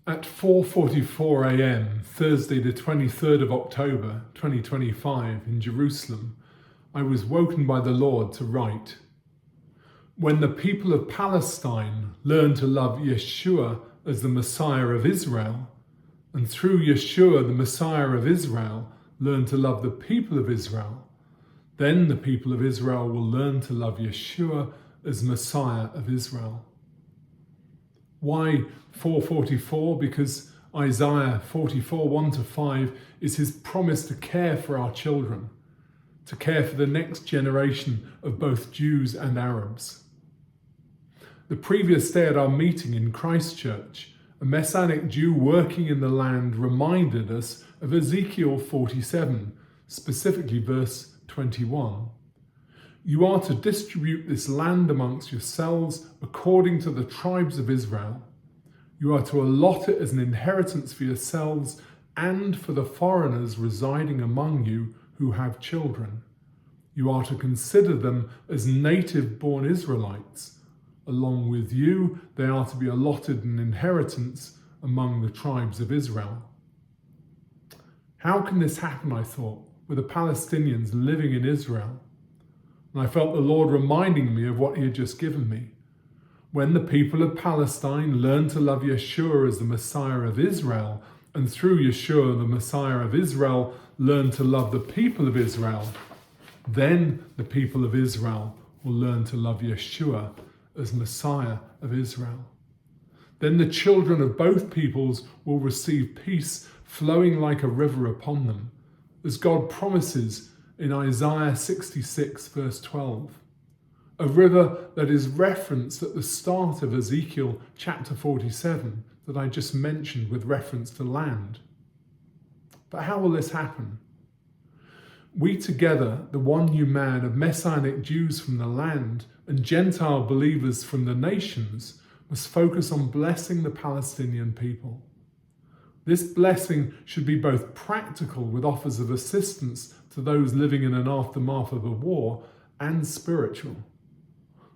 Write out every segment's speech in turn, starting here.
At 4:44 a.m., Thursday the 23rd of October 2025 in Jerusalem, I was woken by the Lord to write, "When the people of Palestine learn to love Yeshua as the Messiah of Israel, and through Yeshua the Messiah of Israel learn to love the people of Israel, then the people of Israel will learn to love Yeshua as Messiah of Israel." Why 4:44? Because Isaiah 44, 1-5 is his promise to care for our children, to care for the next generation of both Jews and Arabs. The previous day at our meeting in Christchurch, a Messianic Jew working in the land reminded us of Ezekiel 47, specifically verse 21. "You are to distribute this land amongst yourselves according to the tribes of Israel. You are to allot it as an inheritance for yourselves and for the foreigners residing among you who have children. You are to consider them as native-born Israelites. Along with you, they are to be allotted an inheritance among the tribes of Israel." How can this happen, I thought, with the Palestinians living in Israel? And I felt the Lord reminding me of what he had just given me. When the people of Palestine learn to love Yeshua as the Messiah of Israel, and through Yeshua, the Messiah of Israel, learn to love the people of Israel, then the people of Israel will learn to love Yeshua as Messiah of Israel. Then the children of both peoples will receive peace flowing like a river upon them, as God promises in Isaiah 66, verse 12. A river that is referenced at the start of Ezekiel chapter 47 that I just mentioned with reference to land. But how will this happen? We together, the one new man of Messianic Jews from the land and Gentile believers from the nations, must focus on blessing the Palestinian people. This blessing should be both practical with offers of assistance to those living in an aftermath of a war and spiritual.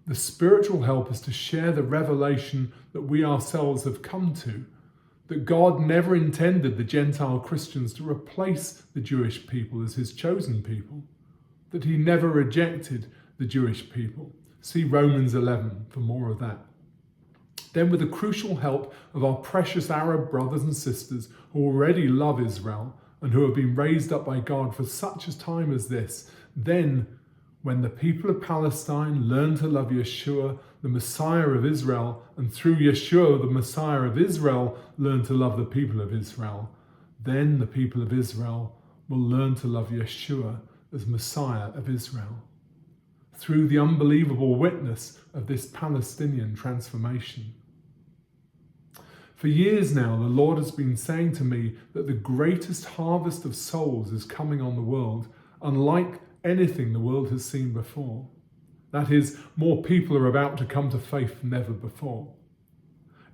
The spiritual help is to share the revelation that we ourselves have come to, that God never intended the Gentile Christians to replace the Jewish people as his chosen people, that he never rejected the Jewish people. See Romans 11 for more of that. Then with the crucial help of our precious Arab brothers and sisters who already love Israel and who have been raised up by God for such a time as this, then when the people of Palestine learn to love Yeshua, the Messiah of Israel, and through Yeshua, the Messiah of Israel, learn to love the people of Israel, then the people of Israel will learn to love Yeshua as Messiah of Israel, through the unbelievable witness of this Palestinian transformation. For years now, the Lord has been saying to me that the greatest harvest of souls is coming on the world, unlike anything the world has seen before. That is, more people are about to come to faith than ever before.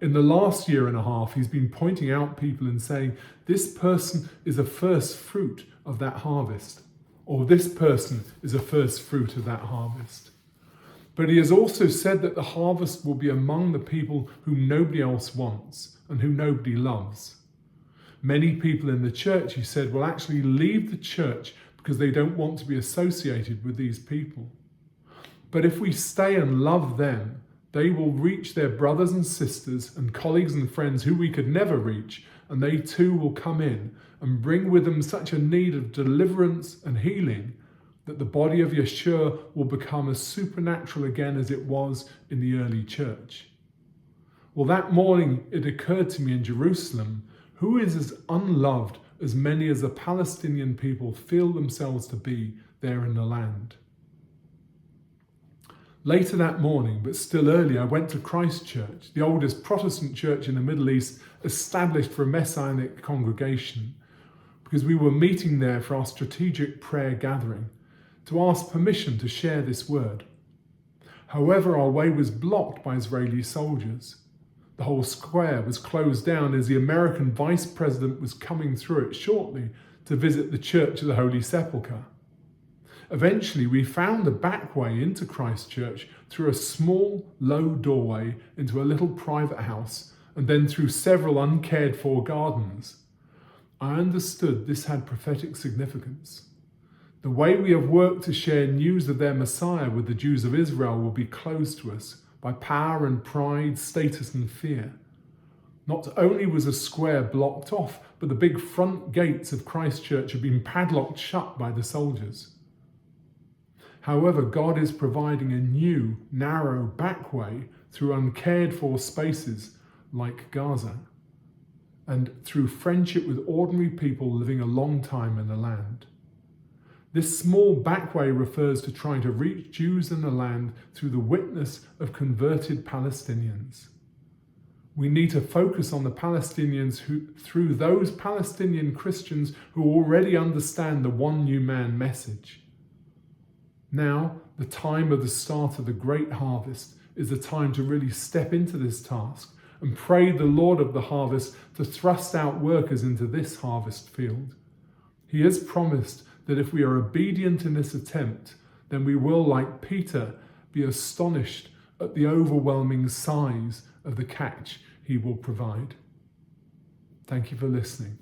In the last year and a half, he's been pointing out people and saying, this person is a first fruit of that harvest, or this person is a first fruit of that harvest. But he has also said that the harvest will be among the people whom nobody else wants and who nobody loves. Many people in the church, he said, will actually leave the church because they don't want to be associated with these people. But if we stay and love them, they will reach their brothers and sisters and colleagues and friends who we could never reach, and they too will come in and bring with them such a need of deliverance and healing that the body of Yeshua will become as supernatural again as it was in the early church. Well, that morning it occurred to me in Jerusalem, who is as unloved as many as the Palestinian people feel themselves to be there in the land? Later that morning, but still early, I went to Christchurch, the oldest Protestant church in the Middle East, established for a Messianic congregation, because we were meeting there for our strategic prayer gathering to ask permission to share this word. However, our way was blocked by Israeli soldiers. The whole square was closed down as the American vice president was coming through it shortly to visit the Church of the Holy Sepulchre. Eventually, we found a back way into Christchurch through a small, low doorway into a little private house and then through several uncared for gardens, I understood this had prophetic significance. The way we have worked to share news of their Messiah with the Jews of Israel will be closed to us by power and pride, status and fear. Not only was a square blocked off, but the big front gates of Christchurch have been padlocked shut by the soldiers. However, God is providing a new, narrow back way through uncared for spaces like Gaza, and through friendship with ordinary people living a long time in the land. This small back way refers to trying to reach Jews in the land through the witness of converted Palestinians. We need to focus on the Palestinians through those Palestinian Christians who already understand the one new man message. Now, the time of the start of the great harvest is the time to really step into this task and pray the Lord of the harvest to thrust out workers into this harvest field. He has promised that if we are obedient in this attempt, then we will, like Peter, be astonished at the overwhelming size of the catch he will provide. Thank you for listening.